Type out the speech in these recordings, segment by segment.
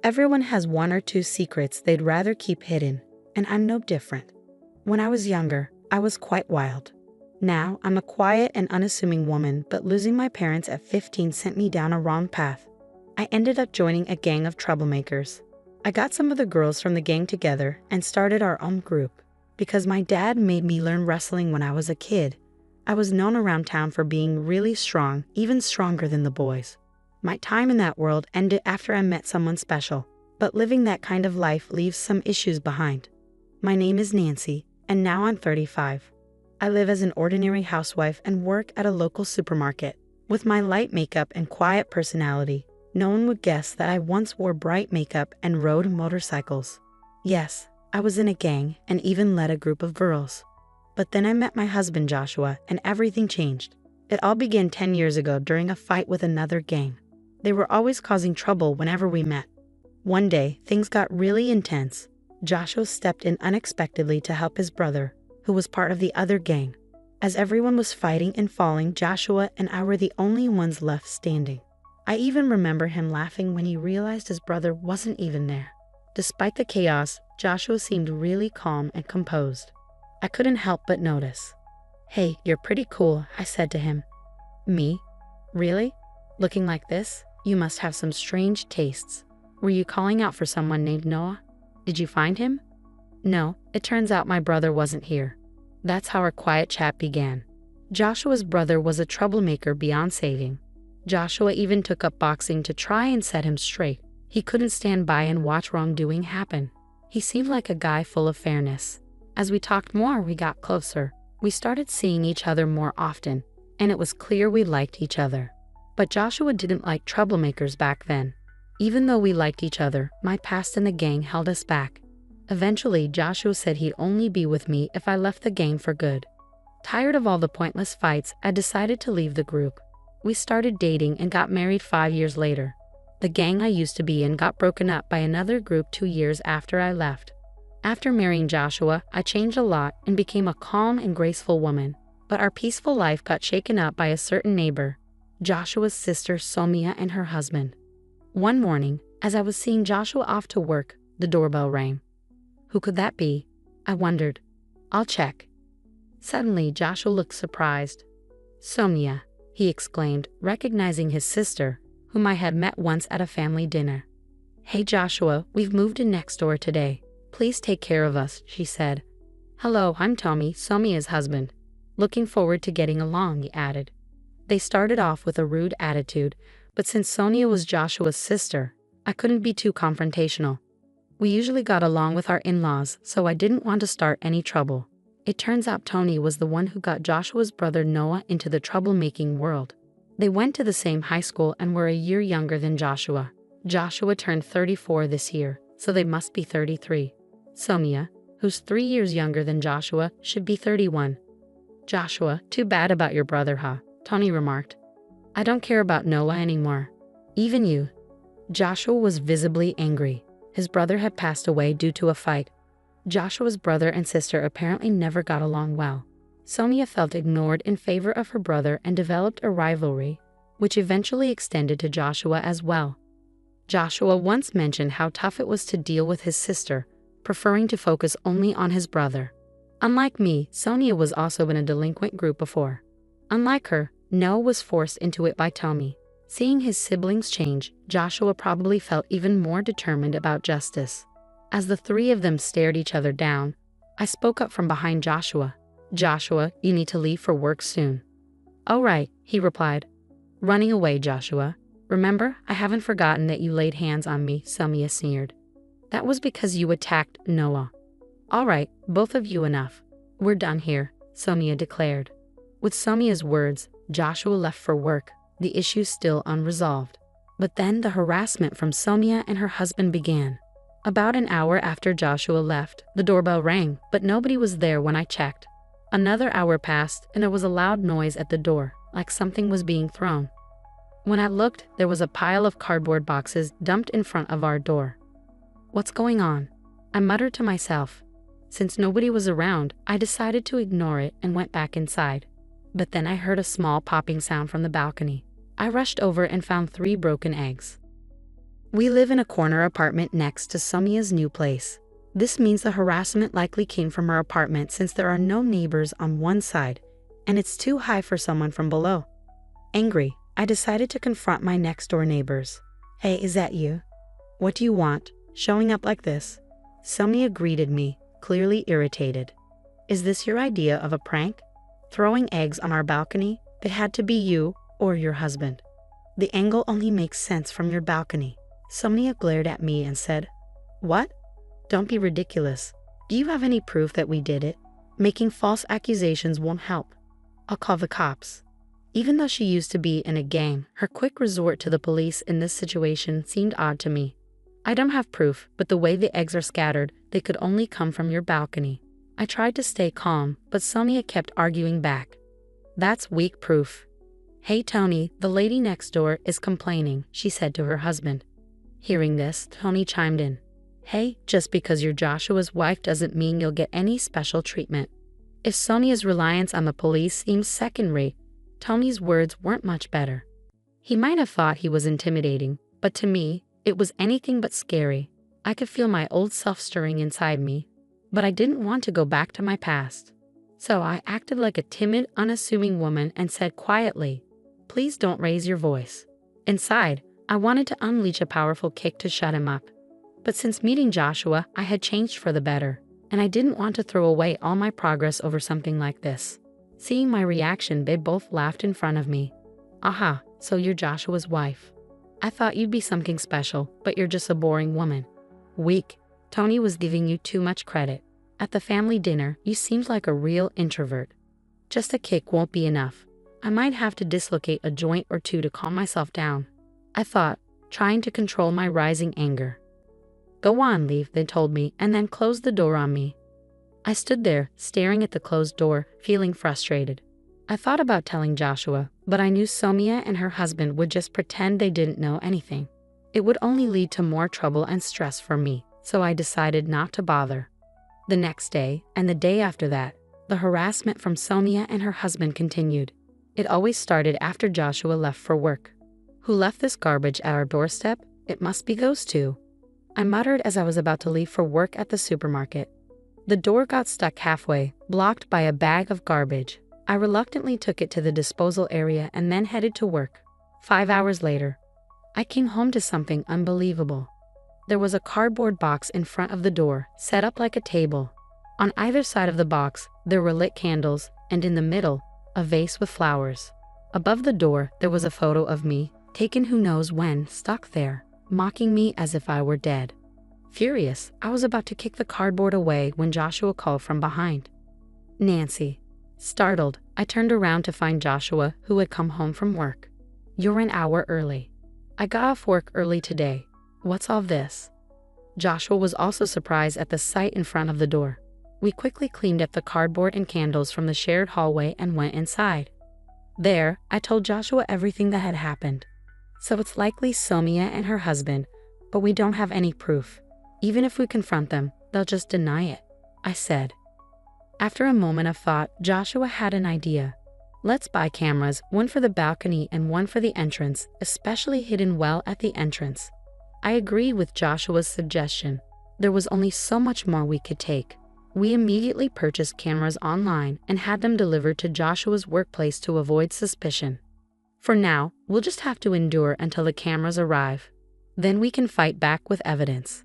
Everyone has one or two secrets they'd rather keep hidden, and I'm no different. When I was younger, I was quite wild. Now, I'm a quiet and unassuming woman, but losing my parents at 15 sent me down a wrong path. I ended up joining a gang of troublemakers. I got some of the girls from the gang together and started our own group. Because my dad made me learn wrestling when I was a kid, I was known around town for being really strong, even stronger than the boys. My time in that world ended after I met someone special, but living that kind of life leaves some issues behind. My name is Nancy, and now I'm 35. I live as an ordinary housewife and work at a local supermarket. With my light makeup and quiet personality, no one would guess that I once wore bright makeup and rode motorcycles. Yes, I was in a gang and even led a group of girls. But then I met my husband Joshua and everything changed. It all began 10 years ago during a fight with another gang. They were always causing trouble whenever we met. One day, things got really intense. Joshua stepped in unexpectedly to help his brother, who was part of the other gang. As everyone was fighting and falling, Joshua and I were the only ones left standing. I even remember him laughing when he realized his brother wasn't even there. Despite the chaos, Joshua seemed really calm and composed. I couldn't help but notice. "Hey, you're pretty cool," I said to him. "Me? Really? Looking like this? You must have some strange tastes. Were you calling out for someone named Noah? Did you find him?" "No, it turns out my brother wasn't here." That's how our quiet chat began. Joshua's brother was a troublemaker beyond saving. Joshua even took up boxing to try and set him straight. He couldn't stand by and watch wrongdoing happen. He seemed like a guy full of fairness. As we talked more, we got closer. We started seeing each other more often, and it was clear we liked each other. But Joshua didn't like troublemakers back then. Even though we liked each other, my past in the gang held us back. Eventually, Joshua said he'd only be with me if I left the gang for good. Tired of all the pointless fights, I decided to leave the group. We started dating and got married 5 years later. The gang I used to be in got broken up by another group 2 years after I left. After marrying Joshua, I changed a lot and became a calm and graceful woman. But our peaceful life got shaken up by a certain neighbor, Joshua's sister Somia and her husband. One morning, as I was seeing Joshua off to work, the doorbell rang. Who could that be? I wondered. I'll check. Suddenly, Joshua looked surprised. "Somia," he exclaimed, recognizing his sister, whom I had met once at a family dinner. "Hey Joshua, we've moved in next door today. Please take care of us," she said. "Hello, I'm Tommy, Somia's husband. Looking forward to getting along," he added. They started off with a rude attitude, but since Sonia was Joshua's sister, I couldn't be too confrontational. We usually got along with our in-laws, so I didn't want to start any trouble. It turns out Tony was the one who got Joshua's brother Noah into the troublemaking world. They went to the same high school and were a year younger than Joshua. Joshua turned 34 this year, so they must be 33. Somia, who's 3 years younger than Joshua, should be 31. "Joshua, too bad about your brother, huh?" Tony remarked. "I don't care about Noah anymore. Even you." Joshua was visibly angry. His brother had passed away due to a fight. Joshua's brother and sister apparently never got along well. Somia felt ignored in favor of her brother and developed a rivalry, which eventually extended to Joshua as well. Joshua once mentioned how tough it was to deal with his sister, preferring to focus only on his brother. Unlike me, Sonia was also in a delinquent group before. Unlike her, Noah was forced into it by Tommy. Seeing his siblings change, Joshua probably felt even more determined about justice. As the three of them stared each other down, I spoke up from behind Joshua. "Joshua, you need to leave for work soon." "All right," he replied. "Running away, Joshua. Remember, I haven't forgotten that you laid hands on me," Somia sneered. "That was because you attacked Noah." "All right, both of you enough. We're done here," Somia declared. With Somia's words, Joshua left for work, the issue still unresolved. But then the harassment from Somia and her husband began. About an hour after Joshua left, the doorbell rang, but nobody was there when I checked. Another hour passed, and there was a loud noise at the door, like something was being thrown. When I looked, there was a pile of cardboard boxes dumped in front of our door. "What's going on?" I muttered to myself. Since nobody was around, I decided to ignore it and went back inside. But then I heard a small popping sound from the balcony. I rushed over and found 3 broken eggs. We live in a corner apartment next to Somia's new place. This means the harassment likely came from her apartment since there are no neighbors on one side, and it's too high for someone from below. Angry, I decided to confront my next-door neighbors. "Hey, is that you? What do you want, showing up like this?" Somia greeted me, clearly irritated. "Is this your idea of a prank? Throwing eggs on our balcony? It had to be you or your husband. The angle only makes sense from your balcony." Somia glared at me and said, "What? Don't be ridiculous. Do you have any proof that we did it? Making false accusations won't help. I'll call the cops." Even though she used to be in a gang, her quick resort to the police in this situation seemed odd to me. "I don't have proof, but the way the eggs are scattered, they could only come from your balcony." I tried to stay calm, but Somia kept arguing back. "That's weak proof." "Hey Tony, the lady next door is complaining," she said to her husband. Hearing this, Tony chimed in. "Hey, just because you're Joshua's wife doesn't mean you'll get any special treatment." If Sonia's reliance on the police seems second-rate, Tony's words weren't much better. He might have thought he was intimidating, but to me, it was anything but scary. I could feel my old self stirring inside me, but I didn't want to go back to my past. So I acted like a timid, unassuming woman and said quietly, "Please don't raise your voice." Inside, I wanted to unleash a powerful kick to shut him up. But since meeting Joshua, I had changed for the better, and I didn't want to throw away all my progress over something like this. Seeing my reaction, they both laughed in front of me. "Aha, so you're Joshua's wife. I thought you'd be something special, but you're just a boring woman." "Weak. Tony was giving you too much credit. At the family dinner, you seemed like a real introvert. Just a kick won't be enough. I might have to dislocate a joint or two to calm myself down," I thought, trying to control my rising anger. "Go on, leave," they told me, and then closed the door on me. I stood there, staring at the closed door, feeling frustrated. I thought about telling Joshua, but I knew Somia and her husband would just pretend they didn't know anything. It would only lead to more trouble and stress for me, so I decided not to bother. The next day, and the day after that, the harassment from Somia and her husband continued. It always started after Joshua left for work. "Who left this garbage at our doorstep? It must be those two," I muttered as I was about to leave for work at the supermarket. The door got stuck halfway, blocked by a bag of garbage. I reluctantly took it to the disposal area and then headed to work. 5 hours later, I came home to something unbelievable. There was a cardboard box in front of the door, set up like a table. On either side of the box, there were lit candles, and in the middle, a vase with flowers. Above the door, there was a photo of me, taken who knows when, stuck there, mocking me as if I were dead. Furious, I was about to kick the cardboard away when Joshua called from behind. "Nancy." Startled, I turned around to find Joshua, who had come home from work. "You're an hour early." "I got off work early today. What's all this?" Joshua was also surprised at the sight in front of the door. We quickly cleaned up the cardboard and candles from the shared hallway and went inside. There, I told Joshua everything that had happened. "So it's likely Somia and her husband, but we don't have any proof. Even if we confront them, they'll just deny it," I said. After a moment of thought, Joshua had an idea. "Let's buy cameras, one for the balcony and one for the entrance, especially hidden well at the entrance." I agreed with Joshua's suggestion. There was only so much more we could take. We immediately purchased cameras online and had them delivered to Joshua's workplace to avoid suspicion. For now, we'll just have to endure until the cameras arrive. Then we can fight back with evidence.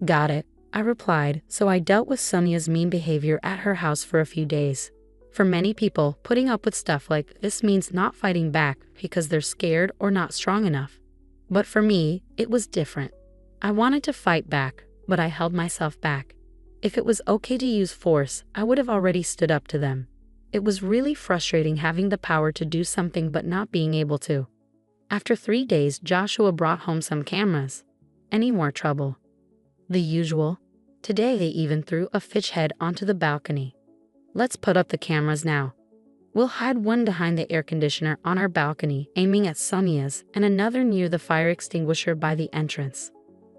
"Got it," I replied, so I dealt with Sonia's mean behavior at her house for a few days. For many people, putting up with stuff like this means not fighting back because they're scared or not strong enough. But for me, it was different. I wanted to fight back, but I held myself back. If it was okay to use force, I would have already stood up to them. It was really frustrating having the power to do something but not being able to. After 3 days, Joshua brought home some cameras. Any more trouble? The usual. Today they even threw a fish head onto the balcony. "Let's put up the cameras now. We'll hide one behind the air conditioner on our balcony, aiming at Sonia's, and another near the fire extinguisher by the entrance."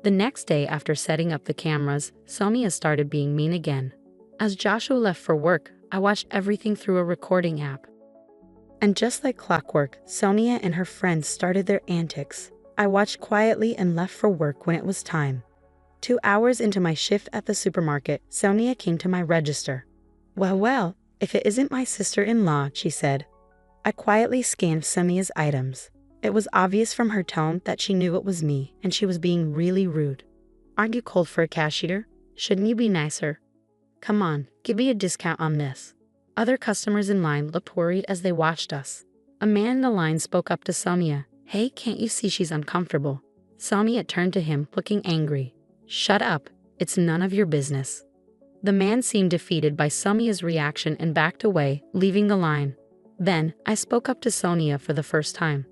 The next day after setting up the cameras, Sonia started being mean again. As Joshua left for work, I watched everything through a recording app. And just like clockwork, Sonia and her friends started their antics. I watched quietly and left for work when it was time. 2 hours into my shift at the supermarket, Sonia came to my register. Well, if it isn't my sister-in-law, she said. I quietly scanned Sonia's items. It was obvious from her tone that she knew it was me, and she was being really rude. Aren't you cold for a cashier? Shouldn't you be nicer? Come on, give me a discount on this. Other customers in line looked worried as they watched us. A man in the line spoke up to Sonia. Hey, can't you see she's uncomfortable? Sonia turned to him, looking angry. Shut up, it's none of your business. The man seemed defeated by Sonia's reaction and backed away, leaving the line. Then, I spoke up to Sonia for the first time.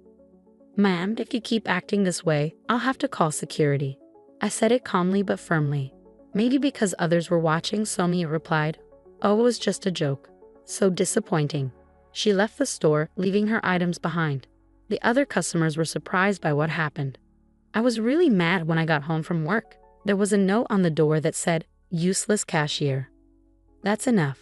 Ma'am, if you keep acting this way, I'll have to call security. I said it calmly but firmly. Maybe because others were watching, Sonia replied. Oh, it was just a joke. So disappointing. She left the store, leaving her items behind. The other customers were surprised by what happened. I was really mad when I got home from work. There was a note on the door that said, useless cashier. That's enough.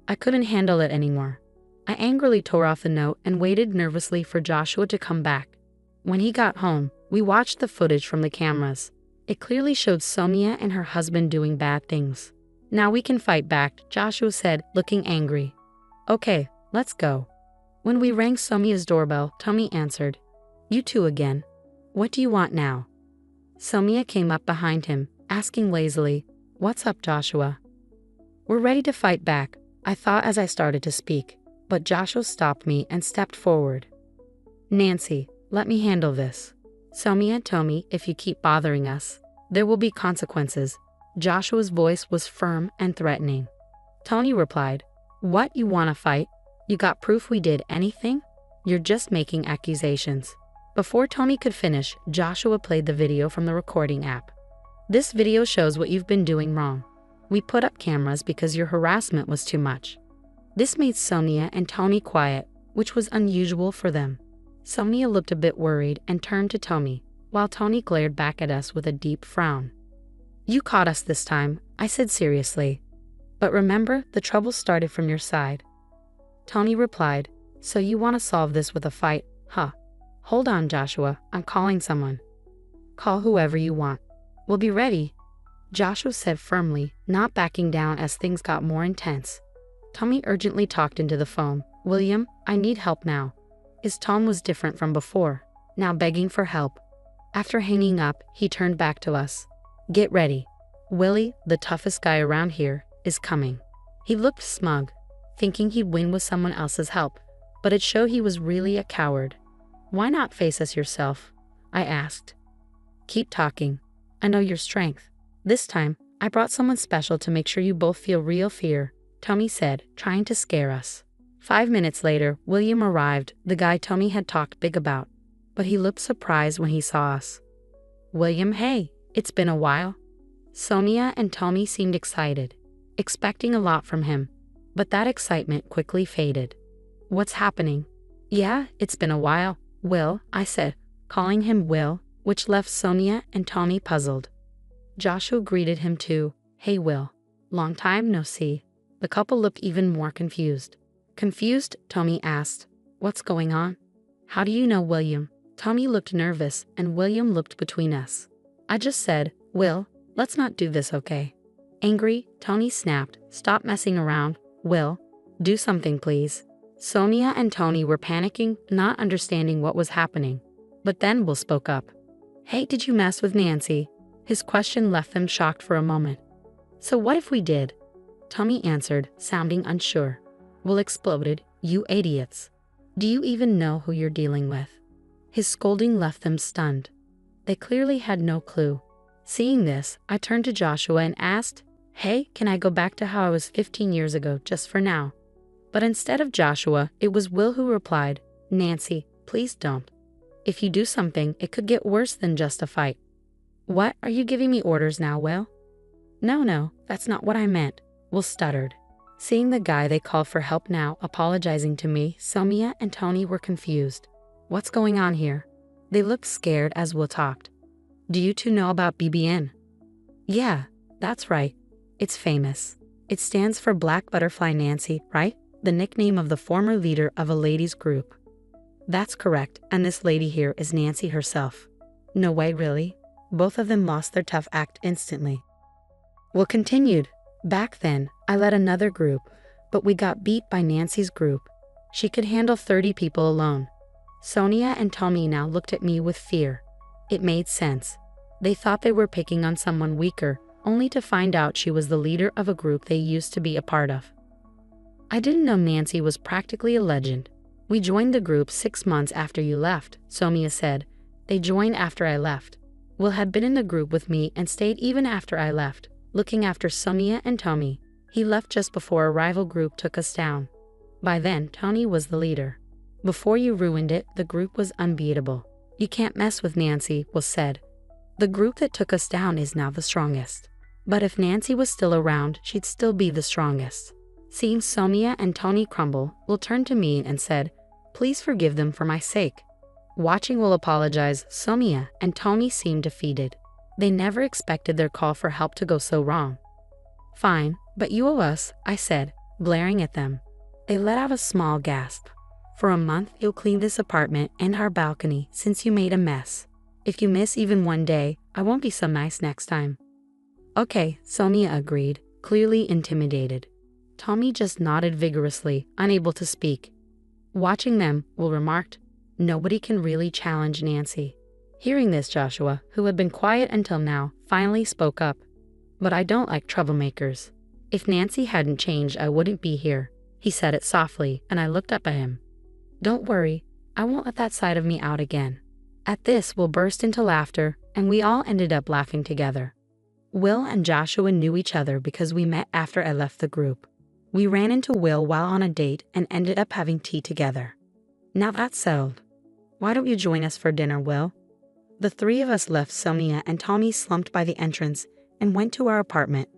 I couldn't handle it anymore. I angrily tore off the note and waited nervously for Joshua to come back. When he got home, we watched the footage from the cameras. It clearly showed Sonia and her husband doing bad things. Now we can fight back, Joshua said, looking angry. Okay, let's go. When we rang Sonia's doorbell, Tommy answered. You two again. What do you want now? Sonia came up behind him, asking lazily, What's up, Joshua? We're ready to fight back, I thought as I started to speak, but Joshua stopped me and stepped forward. Nancy, let me handle this. Sonia told me if you keep bothering us, there will be consequences. Joshua's voice was firm and threatening. Tony replied, What, you want to fight? You got proof we did anything? You're just making accusations. Before Tony could finish, Joshua played the video from the recording app. This video shows what you've been doing wrong. We put up cameras because your harassment was too much. This made Sonia and Tony quiet, which was unusual for them. Sonia looked a bit worried and turned to Tony, while Tony glared back at us with a deep frown. You caught us this time, I said seriously. But remember, the trouble started from your side. Tony replied, So you want to solve this with a fight, huh? Hold on, Joshua, I'm calling someone. Call whoever you want. We'll be ready, Joshua said firmly, not backing down as things got more intense. Tommy urgently talked into the phone. William, I need help now. His tone was different from before, now begging for help. After hanging up, he turned back to us. Get ready. Willie, the toughest guy around here, is coming. He looked smug, thinking he'd win with someone else's help, but it showed he was really a coward. Why not face us yourself? I asked. Keep talking. I know your strength. This time, I brought someone special to make sure you both feel real fear, Tommy said, trying to scare us. 5 minutes later, William arrived, the guy Tommy had talked big about, but he looked surprised when he saw us. William, hey, it's been a while. Sonia and Tommy seemed excited, expecting a lot from him, but that excitement quickly faded. What's happening? Yeah, it's been a while, Will, I said, calling him Will, which left Sonia and Tommy puzzled. Joshua greeted him too. Hey Will, long time no see. The couple looked even more confused. Confused, Tommy asked, What's going on? How do you know William? Tommy looked nervous and William looked between us. I just said, Will, let's not do this, okay? Angry, Tony snapped, Stop messing around. Will, do something please. Sonia and Tony were panicking, not understanding what was happening. But then Will spoke up. Hey, did you mess with Nancy? His question left them shocked for a moment. So what if we did? Tommy answered, sounding unsure. Will exploded, You idiots. Do you even know who you're dealing with? His scolding left them stunned. They clearly had no clue. Seeing this, I turned to Joshua and asked, Hey, can I go back to how I was 15 years ago just for now? But instead of Joshua, it was Will who replied, Nancy, please don't. If you do something, it could get worse than just a fight. What, are you giving me orders now, Will? No, that's not what I meant, Will stuttered. Seeing the guy they called for help now apologizing to me, Sonia and Tony were confused. What's going on here? They looked scared as Will talked. Do you two know about BBN? Yeah, that's right. It's famous. It stands for Black Butterfly Nancy, right? The nickname of the former leader of a ladies' group. That's correct, and this lady here is Nancy herself. No way, really? Both of them lost their tough act instantly. Will continued. Back then, I led another group, but we got beat by Nancy's group. She could handle 30 people alone. Sonia and Tommy now looked at me with fear. It made sense. They thought they were picking on someone weaker, only to find out she was the leader of a group they used to be a part of. I didn't know Nancy was practically a legend. We joined the group 6 months after you left, Sonia said. They joined after I left. Will had been in the group with me and stayed even after I left, looking after Sonia and Tommy. He left just before a rival group took us down. By then, Tony was the leader. Before you ruined it, the group was unbeatable. You can't mess with Nancy, Will said. The group that took us down is now the strongest. But if Nancy was still around, she'd still be the strongest. Seeing Sonia and Tony crumble, Will turned to me and said, "Please forgive them for my sake." Watching Will apologize, Sonia and Tony seemed defeated. They never expected their call for help to go so wrong. "Fine, but you owe us," I said, glaring at them. They let out a small gasp. "For a month, you'll clean this apartment and our balcony since you made a mess. If you miss even one day, I won't be so nice next time." "Okay," Sonia agreed, clearly intimidated. Tommy just nodded vigorously, unable to speak. Watching them, Will remarked, "Nobody can really challenge Nancy." Hearing this, Joshua, who had been quiet until now, finally spoke up. "But I don't like troublemakers. If Nancy hadn't changed, I wouldn't be here." He said it softly, and I looked up at him. "Don't worry, I won't let that side of me out again." At this, Will burst into laughter, and we all ended up laughing together. Will and Joshua knew each other because we met after I left the group. We ran into Will while on a date and ended up having tea together. "Now that's settled. Why don't you join us for dinner, Will?" The three of us left Sonia and Tommy slumped by the entrance and went to our apartment.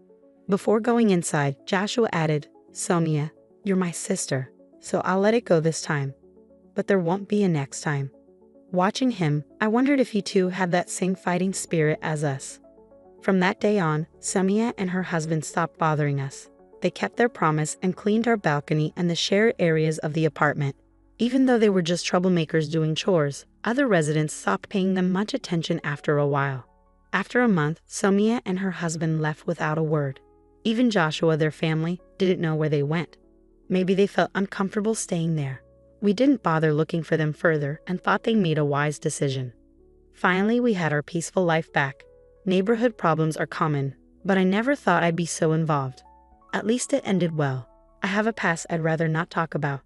Before going inside, Joshua added, "Sonia, you're my sister, so I'll let it go this time. But there won't be a next time." Watching him, I wondered if he too had that same fighting spirit as us. From that day on, Sonia and her husband stopped bothering us. They kept their promise and cleaned our balcony and the shared areas of the apartment. Even though they were just troublemakers doing chores, other residents stopped paying them much attention after a while. After a month, Sonia and her husband left without a word. Even Joshua, their family, didn't know where they went. Maybe they felt uncomfortable staying there. We didn't bother looking for them further and thought they made a wise decision. Finally, we had our peaceful life back. Neighborhood problems are common, but I never thought I'd be so involved. At least it ended well. I have a past I'd rather not talk about.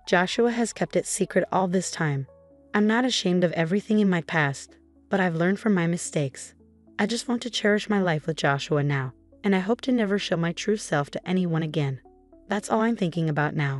Joshua has kept it secret all this time. I'm not ashamed of everything in my past, but I've learned from my mistakes. I just want to cherish my life with Joshua now, and I hope to never show my true self to anyone again. That's all I'm thinking about now.